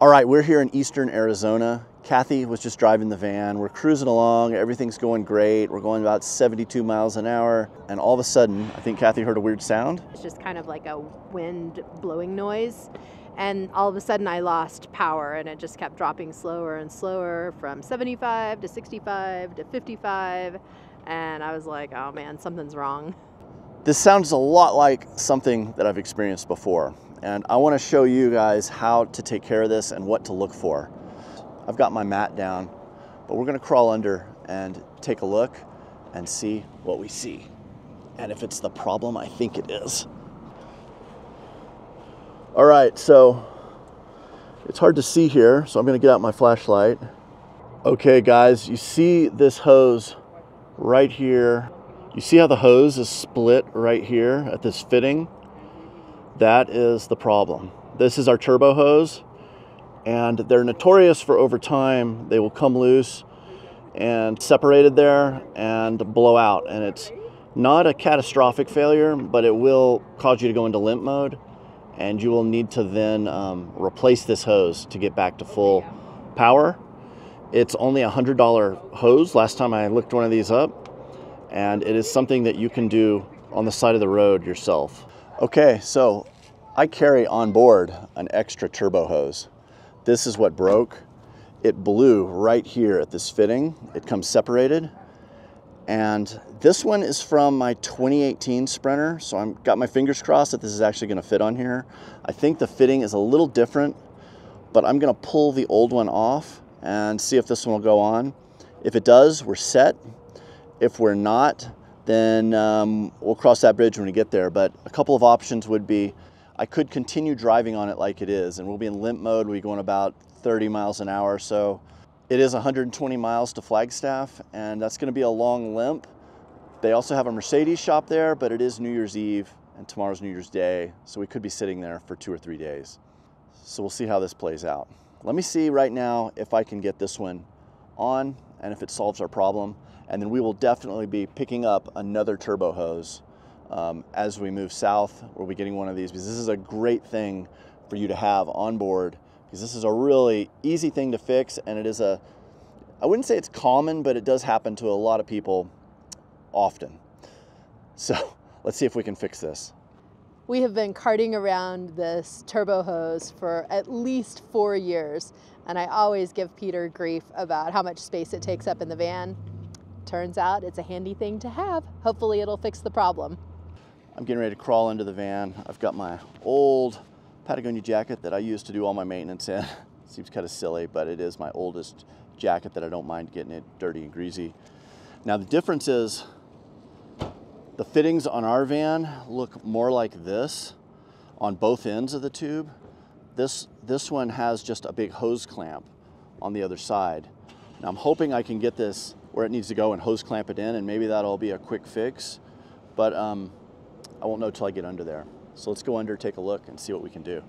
All right, we're here in eastern Arizona. Kathy was just driving the van. We're cruising along, everything's going great. We're going about 72 miles an hour, and all of a sudden, I think Kathy heard a weird sound. It's just kind of like a wind blowing noise. And all of a sudden I lost power, and it just kept dropping slower and slower from 75 to 65 to 55. And I was like, oh man, something's wrong. This sounds a lot like something that I've experienced before. And I want to show you guys how to take care of this and what to look for. I've got my mat down, but we're going to crawl under and take a look and see what we see. And if it's the problem I think it is. All right, so it's hard to see here, so I'm going to get out my flashlight. Okay, guys, you see this hose right here. You see how the hose is split right here at this fitting? That is the problem. This is our turbo hose, and they're notorious for over time, they will come loose and separated there and blow out. And it's not a catastrophic failure, but it will cause you to go into limp mode, and you will need to then replace this hose to get back to full power. It's only a $100 hose last time I looked one of these up, and it is something that you can do on the side of the road yourself. Okay, so I carry on board an extra turbo hose. This is what broke. It blew right here at this fitting. It comes separated. And this one is from my 2018 Sprinter, so I've got my fingers crossed that this is actually gonna fit on here. I think the fitting is a little different, but I'm gonna pull the old one off and see if this one will go on. If it does, we're set. If we're not, then we'll cross that bridge when we get there. But a couple of options would be, I could continue driving on it like it is, and we'll be in limp mode. We're going about 30 miles an hour. So it is 120 miles to Flagstaff, and that's gonna be a long limp. They also have a Mercedes shop there, but it is New Year's Eve and tomorrow's New Year's Day. So we could be sitting there for 2 or 3 days. So we'll see how this plays out. Let me see right now if I can get this one on and if it solves our problem. And then we will definitely be picking up another turbo hose as we move south. We'll be getting one of these because this is a great thing for you to have on board, because this is a really easy thing to fix, and it is I wouldn't say it's common, but it does happen to a lot of people often. So let's see if we can fix this. We have been carting around this turbo hose for at least 4 years, and I always give Peter grief about how much space it takes up in the van. Turns out it's a handy thing to have. Hopefully it'll fix the problem. I'm getting ready to crawl into the van. I've got my old Patagonia jacket that I use to do all my maintenance in. Seems kind of silly, but it is my oldest jacket that I don't mind getting it dirty and greasy. Now the difference is the fittings on our van look more like this on both ends of the tube. This one has just a big hose clamp on the other side. Now I'm hoping I can get this where it needs to go and hose clamp it in, and maybe that'll be a quick fix, but I won't know till I get under there. So let's go under, take a look, and see what we can do.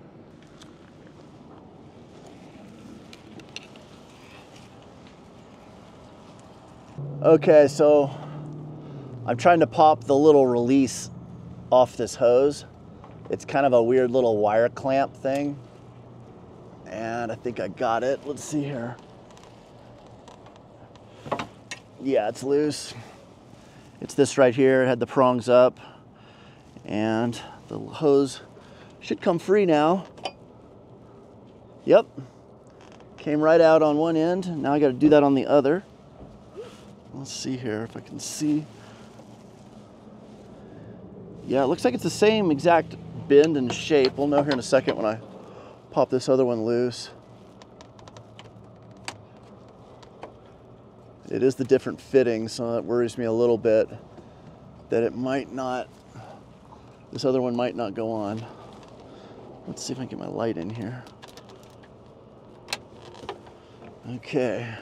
Okay, so I'm trying to pop the little release off this hose. It's kind of a weird little wire clamp thing, and I think I got it. Let's see here. Yeah, it's loose. It's this right here. It had the prongs up, and the hose should come free now. Yep, came right out on one end. Now I got to do that on the other. Let's see here if I can see. Yeah, it looks like it's the same exact bend and shape. We'll know here in a second when I pop this other one loose. It is the different fitting, so that worries me a little bit that it might not, this other one might not go on. Let's see if I can get my light in here. Okay.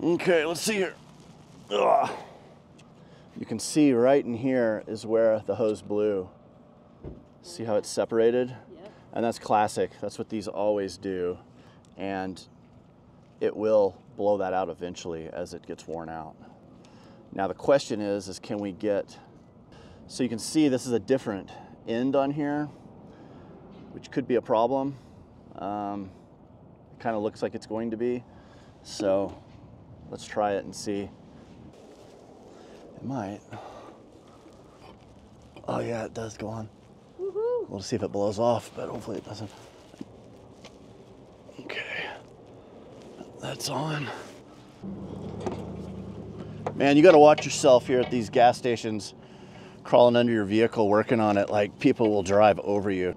Okay, let's see here. Ugh. You can see right in here is where the hose blew. See how it's separated? Yep. And that's classic. That's what these always do. And it will blow that out eventually as it gets worn out. Now the question is can we get, so you can see this is a different end on here, which could be a problem. It kind of looks like it's going to be. So let's try it and see. It might. Oh yeah, it does go on. Woohoo. We'll see if it blows off, but hopefully it doesn't. Okay, that's on. Man, you got to watch yourself here at these gas stations, crawling under your vehicle, working on it. Like, people will drive over you.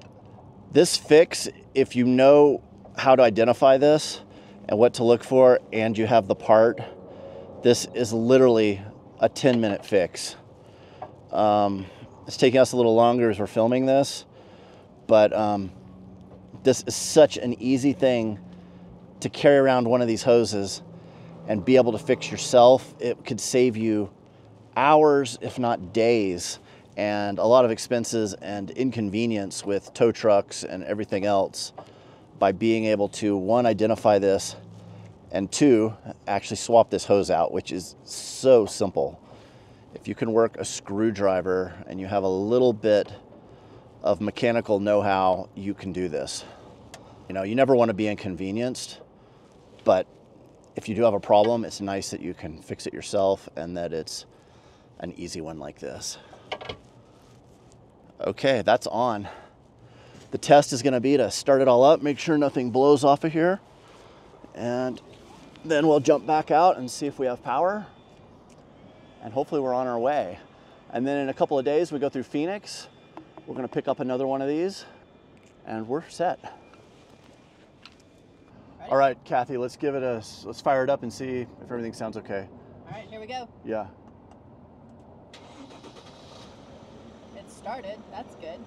This fix, if you know how to identify this and what to look for, and you have the part, this is literally a 10-minute fix. It's taking us a little longer as we're filming this, but this is such an easy thing to carry around one of these hoses and be able to fix yourself. It could save you hours, if not days, and a lot of expenses and inconvenience with tow trucks and everything else by being able to, one, identify this, and two, actually swap this hose out, which is so simple. If you can work a screwdriver and you have a little bit of mechanical know-how, you can do this. You know, you never want to be inconvenienced, but if you do have a problem, it's nice that you can fix it yourself and that it's an easy one like this. Okay, that's on. The test is going to be to start it all up, make sure nothing blows off of here, and then we'll jump back out and see if we have power, and hopefully we're on our way. And then in a couple of days, we go through Phoenix. We're going to pick up another one of these, and we're set. Ready? All right, Kathy, let's fire it up and see if everything sounds okay. All right, here we go. Yeah. It started. That's good.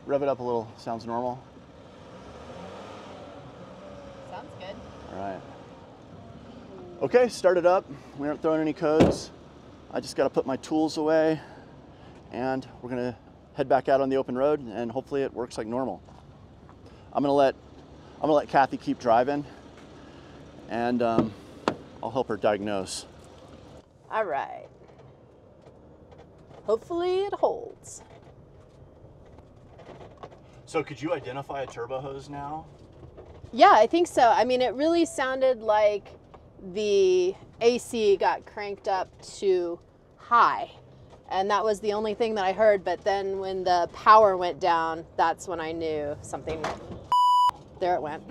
Rev it up a little. Sounds normal. Sounds good. All right. Okay, start it up. We aren't throwing any codes. I just got to put my tools away, and we're going to head back out on the open road, and hopefully it works like normal. I'm gonna let Kathy keep driving, and I'll help her diagnose. All right. Hopefully it holds. So could you identify a turbo hose now? Yeah, I think so. I mean, it really sounded like the AC got cranked up to high, and that was the only thing that I heard. But then when the power went down, that's when I knew something. There it went.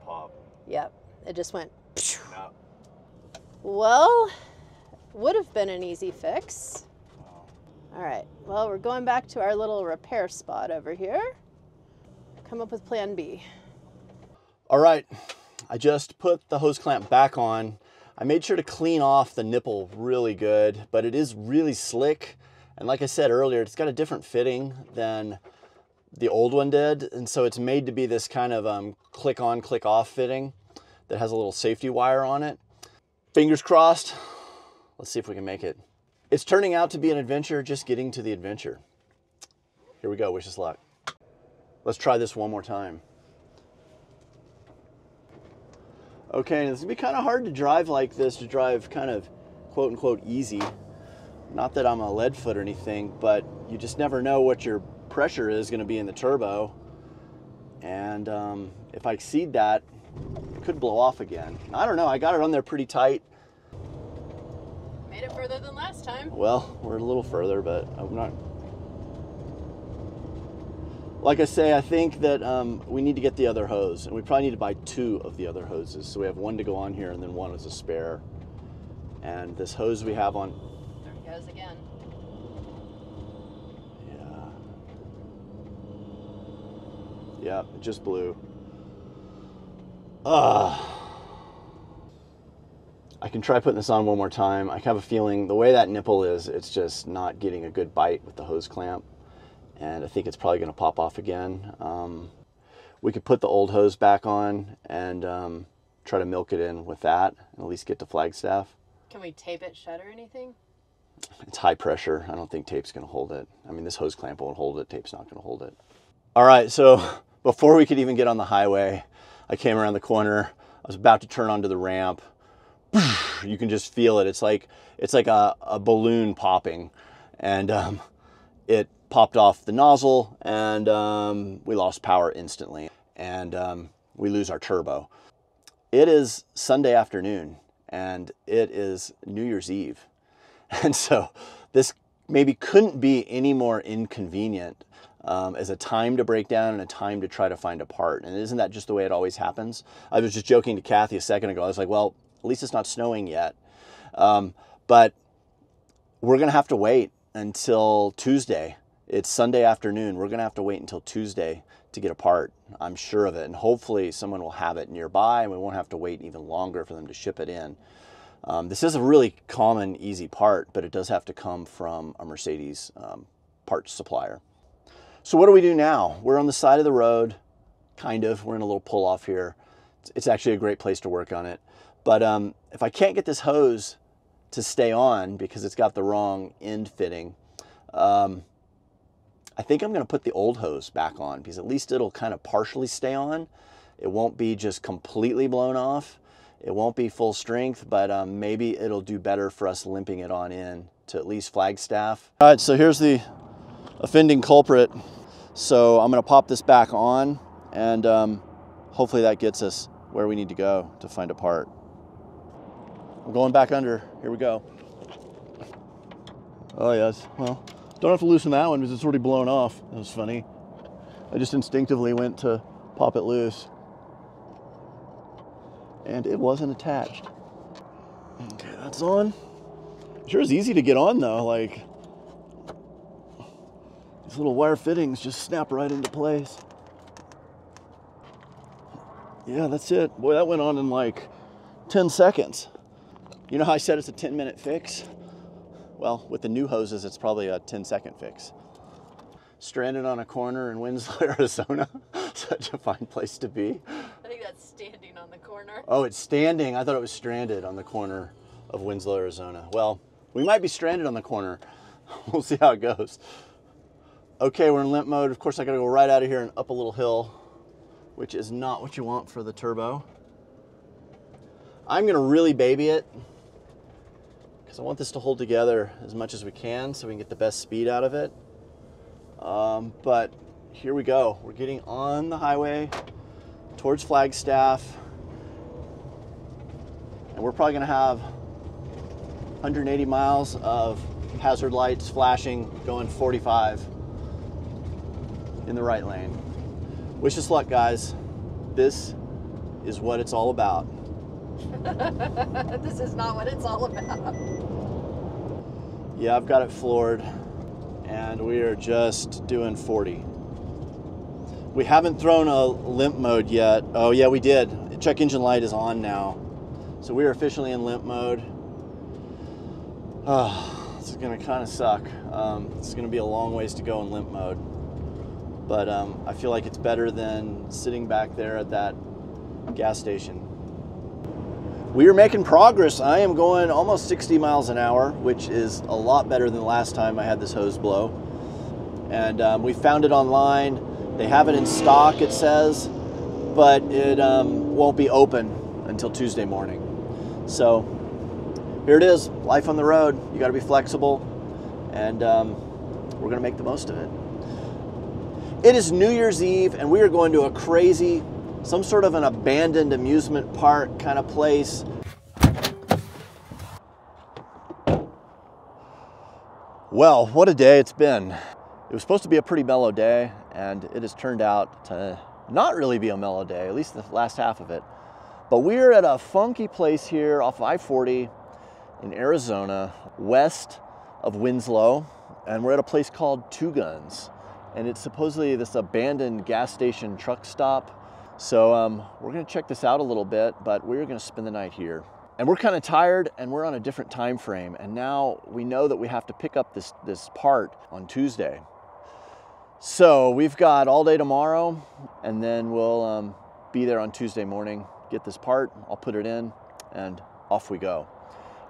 Pop. Yep, it just went. No. Well, would have been an easy fix. All right, well, we're going back to our little repair spot over here. Come up with plan B. All right, I just put the hose clamp back on. I made sure to clean off the nipple really good, but it is really slick. And like I said earlier, it's got a different fitting than the old one did. And so it's made to be this kind of click on, click off fitting that has a little safety wire on it. Fingers crossed. Let's see if we can make it. It's turning out to be an adventure, just getting to the adventure. Here we go, wish us luck. Let's try this one more time. Okay, it's gonna be kind of hard to drive like this, to drive kind of quote unquote easy. Not that I'm a lead foot or anything, but you just never know what your pressure is gonna be in the turbo. And if I exceed that, it could blow off again. I don't know, I got it on there pretty tight. Made it further than last time. Well, we're a little further, but I'm not. Like I say, I think that we need to get the other hose, and we probably need to buy 2 of the other hoses. So we have one to go on here and then one as a spare. And this hose we have on. There it goes again. Yeah. Yeah, it just blew. I can try putting this on one more time. I have a feeling the way that nipple is, it's just not getting a good bite with the hose clamp. And I think it's probably gonna pop off again. We could put the old hose back on and try to milk it in with that, and at least get to Flagstaff. Can we tape it shut or anything? It's high pressure. I don't think tape's gonna hold it. I mean, this hose clamp won't hold it. Tape's not gonna hold it. All right, so before we could even get on the highway, I came around the corner. I was about to turn onto the ramp. You can just feel it. It's like a balloon popping. and it popped off the nozzle, and we lost power instantly, and we lose our turbo. It is Sunday afternoon, and it is New Year's Eve. And so this maybe couldn't be any more inconvenient as a time to break down and a time to try to find a part. And isn't that just the way it always happens? I was just joking to Kathy a second ago. I was like, well, at least it's not snowing yet. But we're gonna have to wait until Tuesday. It's Sunday afternoon. We're gonna have to wait until Tuesday to get a part. I'm sure of it. And hopefully someone will have it nearby and we won't have to wait even longer for them to ship it in. This is a really common, easy part, but it does have to come from a Mercedes parts supplier. So what do we do now? We're on the side of the road, kind of. We're in a little pull-off here. It's actually a great place to work on it. But if I can't get this hose to stay on because it's got the wrong end fitting, I think I'm going to put the old hose back on because at least it'll kind of partially stay on. It won't be just completely blown off. It won't be full strength, but maybe it'll do better for us limping it on in to at least Flagstaff. All right, so here's the offending culprit. So I'm gonna pop this back on, and hopefully that gets us where we need to go to find a part. I'm going back under, here we go. Oh yes, well, don't have to loosen that one because it's already blown off. That was funny. I just instinctively went to pop it loose, and it wasn't attached. Okay, that's on. Sure is easy to get on though, like these little wire fittings just snap right into place. Yeah, that's it. Boy, that went on in like 10 seconds. You know how I said it's a 10-minute fix? Well, with the new hoses, it's probably a 10-second fix. Stranded on a corner in Winslow, Arizona. Such a fine place to be. I think that's standing on the corner. Oh, it's standing. I thought it was stranded on the corner of Winslow, Arizona. Well, we might be stranded on the corner. We'll see how it goes. Okay, we're in limp mode. Of course, I gotta go right out of here and up a little hill, which is not what you want for the turbo. I'm gonna really baby it because I want this to hold together as much as we can so we can get the best speed out of it. But here we go. We're getting on the highway towards Flagstaff, and we're probably gonna have 180 miles of hazard lights flashing going 45 in the right lane. Wish us luck, guys. This is what it's all about. This is not what it's all about. Yeah, I've got it floored, and we are just doing 40. We haven't thrown a limp mode yet. Oh yeah, we did. Check engine light is on now. So we are officially in limp mode. Oh, this is gonna kind of suck. It's gonna be a long ways to go in limp mode. But I feel like it's better than sitting back there at that gas station. We are making progress. I am going almost 60 miles an hour, which is a lot better than the last time I had this hose blow. And we found it online. They have it in stock, it says, but it won't be open until Tuesday morning. So here it is, life on the road. You gotta be flexible, and we're gonna make the most of it. It is New Year's Eve, and we are going to a crazy, some sort of an abandoned amusement park kind of place. Well, what a day it's been. It was supposed to be a pretty mellow day, and it has turned out to not really be a mellow day, at least the last half of it. But we're at a funky place here off I-40 in Arizona, west of Winslow, and we're at a place called Two Guns. And it's supposedly this abandoned gas station truck stop. So we're gonna check this out a little bit, but we're gonna spend the night here. And we're kind of tired, and we're on a different time frame. And now we know that we have to pick up this part on Tuesday. So we've got all day tomorrow, and then we'll be there on Tuesday morning, get this part, I'll put it in, and off we go.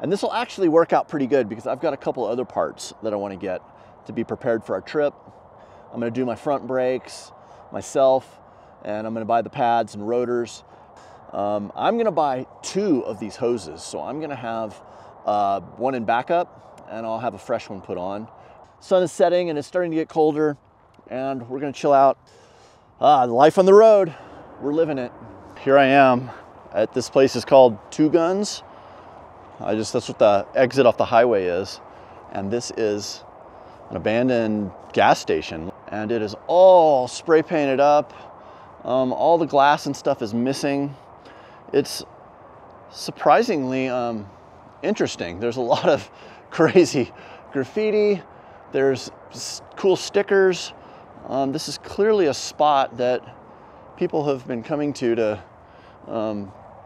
And this will actually work out pretty good because I've got a couple other parts that I want to get to be prepared for our trip. I'm going to do my front brakes myself, and I'm going to buy the pads and rotors. I'm going to buy 2 of these hoses. So I'm going to have one in backup, and I'll have a fresh one put on. sun is setting and it's starting to get colder, and we're gonna chill out. Life on the road, we're living it. Here I am at this place is called Two Guns. That's what the exit off the highway is. And this is an abandoned gas station, and it is all spray painted up. All the glass and stuff is missing. It's surprisingly interesting. There's a lot of crazy graffiti. There's cool stickers. This is clearly a spot that people have been coming to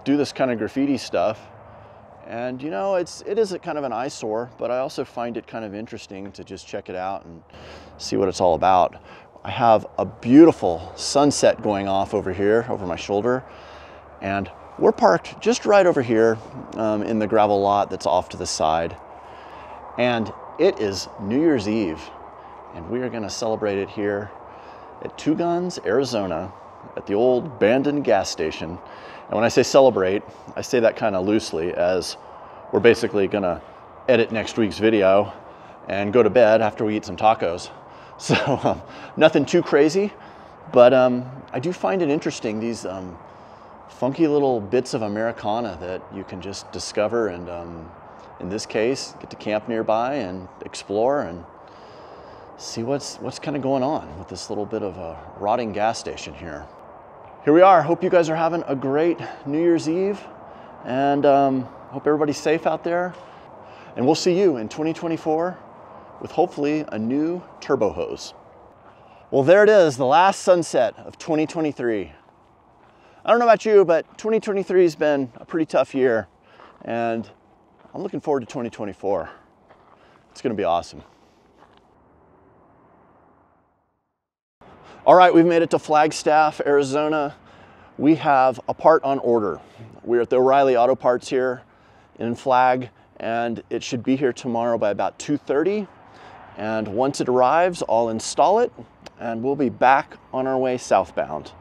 do this kind of graffiti stuff. And you know, it is a kind of an eyesore, but I also find it kind of interesting to just check it out and see what it's all about. I have a beautiful sunset going off over here, over my shoulder, and we're parked just right over here in the gravel lot that's off to the side. And it is New Year's Eve, and we are gonna celebrate it here at Two Guns, Arizona, at the old abandoned gas station. And when I say celebrate, I say that kind of loosely, as we're basically gonna edit next week's video and go to bed after we eat some tacos. So nothing too crazy, but I do find it interesting, these funky little bits of Americana that you can just discover, and in this case, get to camp nearby and explore and see what's kind of going on with this little bit of a rotting gas station here. Here we are. Hope you guys are having a great New Year's Eve, and hope everybody's safe out there. And we'll see you in 2024 with hopefully a new turbo hose. Well, there it is, the last sunset of 2023. I don't know about you, but 2023 has been a pretty tough year, and I'm looking forward to 2024. It's gonna be awesome. All right, we've made it to Flagstaff, Arizona. We have a part on order. We're at the O'Reilly Auto Parts here in Flag, and it should be here tomorrow by about 2:30. And once it arrives, I'll install it, and we'll be back on our way southbound.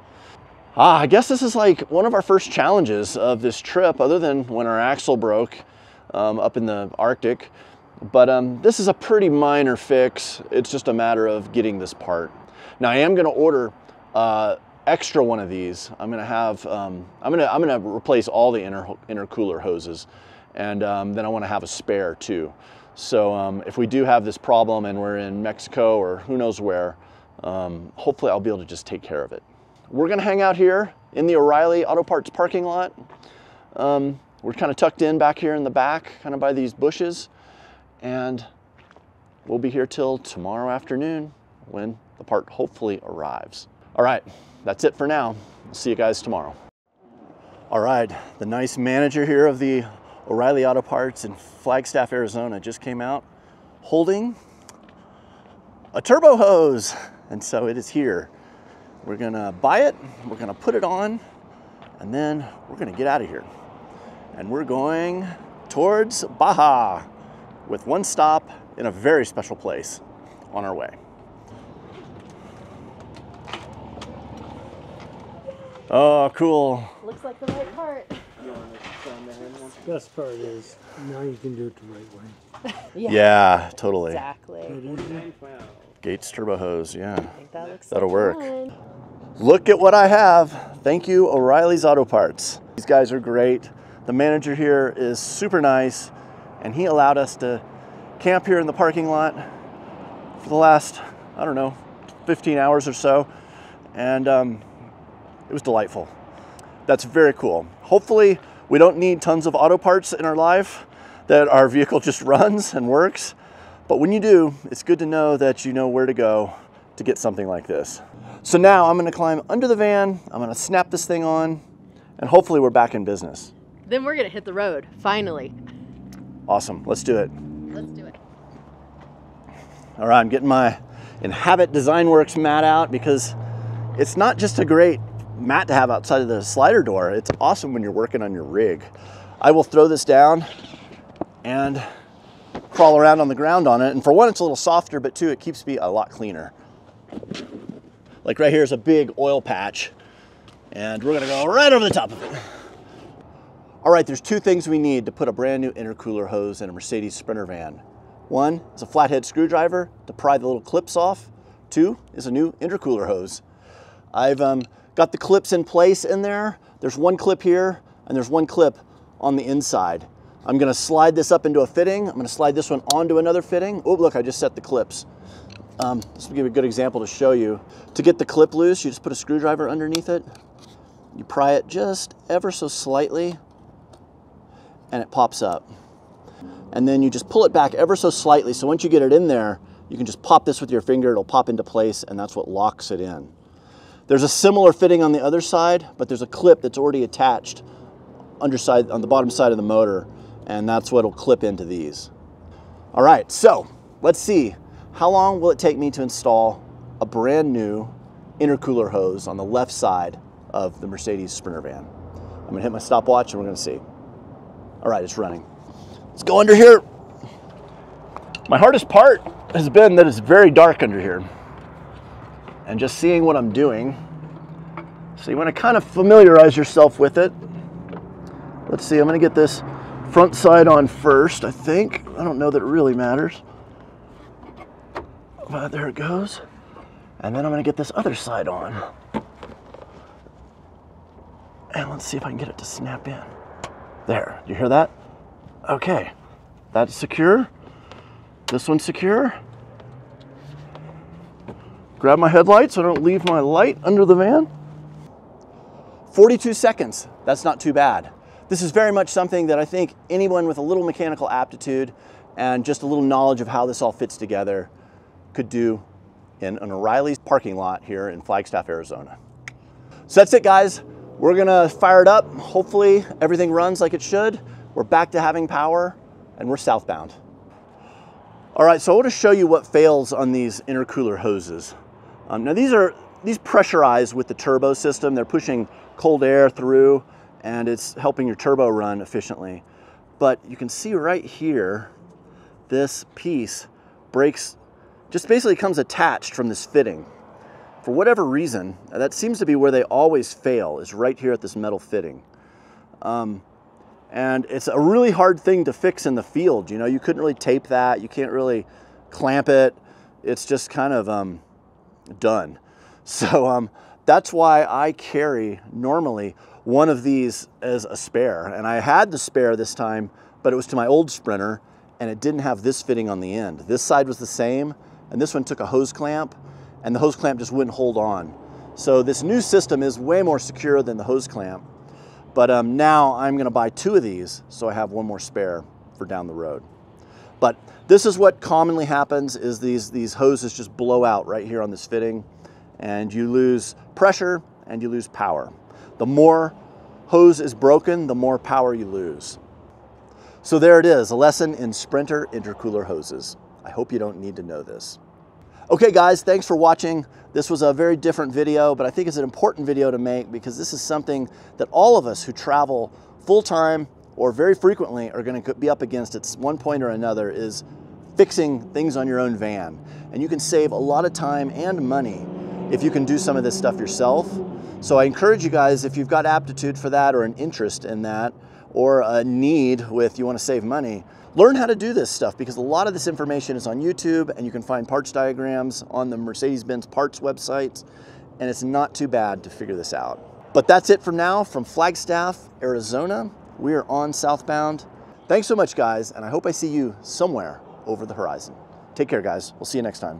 I guess this is like one of our first challenges of this trip, other than when our axle broke up in the Arctic. But this is a pretty minor fix. It's just a matter of getting this part. Now I am going to order extra one of these. I'm going to have I'm going to replace all the intercooler hoses, and then I want to have a spare too. So if we do have this problem and we're in Mexico or who knows where, hopefully I'll be able to just take care of it. We're going to hang out here in the O'Reilly Auto Parts parking lot. We're kind of tucked in back here in the back, kind of by these bushes, and we'll be here till tomorrow afternoon when the part hopefully arrives. All right, that's it for now. See you guys tomorrow. All right, the nice manager here of the O'Reilly Auto Parts in Flagstaff, Arizona just came out holding a turbo hose. And so it is here. We're gonna buy it, we're gonna put it on, and then we're gonna get out of here. And we're going towards Baja with one stop in a very special place on our way. Oh, cool. Looks like the right part. The best part is now you can do it the right way. Yeah, totally. Exactly. Gates turbo hose, yeah. I think that looks That'll like work. fun. Look at what I have. Thank you, O'Reilly's Auto Parts. These guys are great. The manager here is super nice, and he allowed us to camp here in the parking lot for the last, I don't know, 15 hours or so. And it was delightful. That's very cool. Hopefully we don't need tons of auto parts in our life, that our vehicle just runs and works. But when you do, it's good to know that you know where to go to get something like this. So now I'm gonna climb under the van, I'm gonna snap this thing on, and hopefully we're back in business. Then we're gonna hit the road, finally. Awesome, let's do it. Let's do it. All right, I'm getting my Inhabit Design Works mat out, because it's not just a great mat to have outside of the slider door. It's awesome when you're working on your rig. I will throw this down and crawl around on the ground on it. And for one, it's a little softer, but two, it keeps me a lot cleaner. Like right here is a big oil patch, and we're gonna go right over the top of it. All right, there's two things we need to put a brand new intercooler hose in a Mercedes Sprinter van. One is a flathead screwdriver to pry the little clips off. Two is a new intercooler hose. I've got the clips in place in there. There's one clip here and there's one clip on the inside. I'm gonna slide this up into a fitting. I'm gonna slide this one onto another fitting. Oh, look, I just set the clips. This will give you a good example to show you. To get the clip loose, you just put a screwdriver underneath it. You pry it just ever so slightly and it pops up. And then you just pull it back ever so slightly. So once you get it in there, you can just pop this with your finger, it'll pop into place, and that's what locks it in. There's a similar fitting on the other side, but there's a clip that's already attached underside on the bottom side of the motor, and that's what'll clip into these. All right, so let's see. How long will it take me to install a brand new intercooler hose on the left side of the Mercedes Sprinter van? I'm gonna hit my stopwatch and we're gonna see. All right, it's running. Let's go under here. My hardest part has been that it's very dark under here. And just seeing what I'm doing. So you want to kind of familiarize yourself with it. Let's see, I'm going to get this front side on first, I think. I don't know that it really matters. But there it goes. And then I'm going to get this other side on. And let's see if I can get it to snap in. There, you hear that? Okay, that's secure. This one's secure. Grab my headlight so I don't leave my light under the van. 42 seconds, that's not too bad. This is very much something that I think anyone with a little mechanical aptitude and just a little knowledge of how this all fits together could do in an O'Reilly's parking lot here in Flagstaff, Arizona. So that's it, guys. We're gonna fire it up. Hopefully everything runs like it should. We're back to having power and we're southbound. All right, so I want to show you what fails on these intercooler hoses. Now these pressurize with the turbo system. They're pushing cold air through and it's helping your turbo run efficiently. But you can see right here, this piece breaks, just basically comes attached from this fitting. For whatever reason, that seems to be where they always fail, is right here at this metal fitting. And it's a really hard thing to fix in the field. You know, you couldn't really tape that. You can't really clamp it. It's just kind of done. So that's why I carry normally one of these as a spare. And I had the spare this time, but it was to my old Sprinter and it didn't have this fitting on the end. This side was the same, and this one took a hose clamp and the hose clamp just wouldn't hold on. So this new system is way more secure than the hose clamp. But now I'm gonna buy two of these so I have one more spare for down the road. But this is what commonly happens, is these hoses just blow out right here on this fitting and you lose pressure and you lose power. The more hose is broken, the more power you lose. So there it is, a lesson in Sprinter intercooler hoses. I hope you don't need to know this. Okay guys, thanks for watching. This was a very different video, but I think it's an important video to make because this is something that all of us who travel full-time or very frequently are going to be up against at one point or another, is fixing things on your own van. And you can save a lot of time and money if you can do some of this stuff yourself. So I encourage you guys, if you've got aptitude for that or an interest in that or a need with you want to save money, learn how to do this stuff, because a lot of this information is on YouTube and you can find parts diagrams on the Mercedes-Benz parts websites, and it's not too bad to figure this out. But that's it for now from Flagstaff, Arizona. We are on Southbound. Thanks so much, guys, and I hope I see you somewhere over the horizon. Take care, guys. We'll see you next time.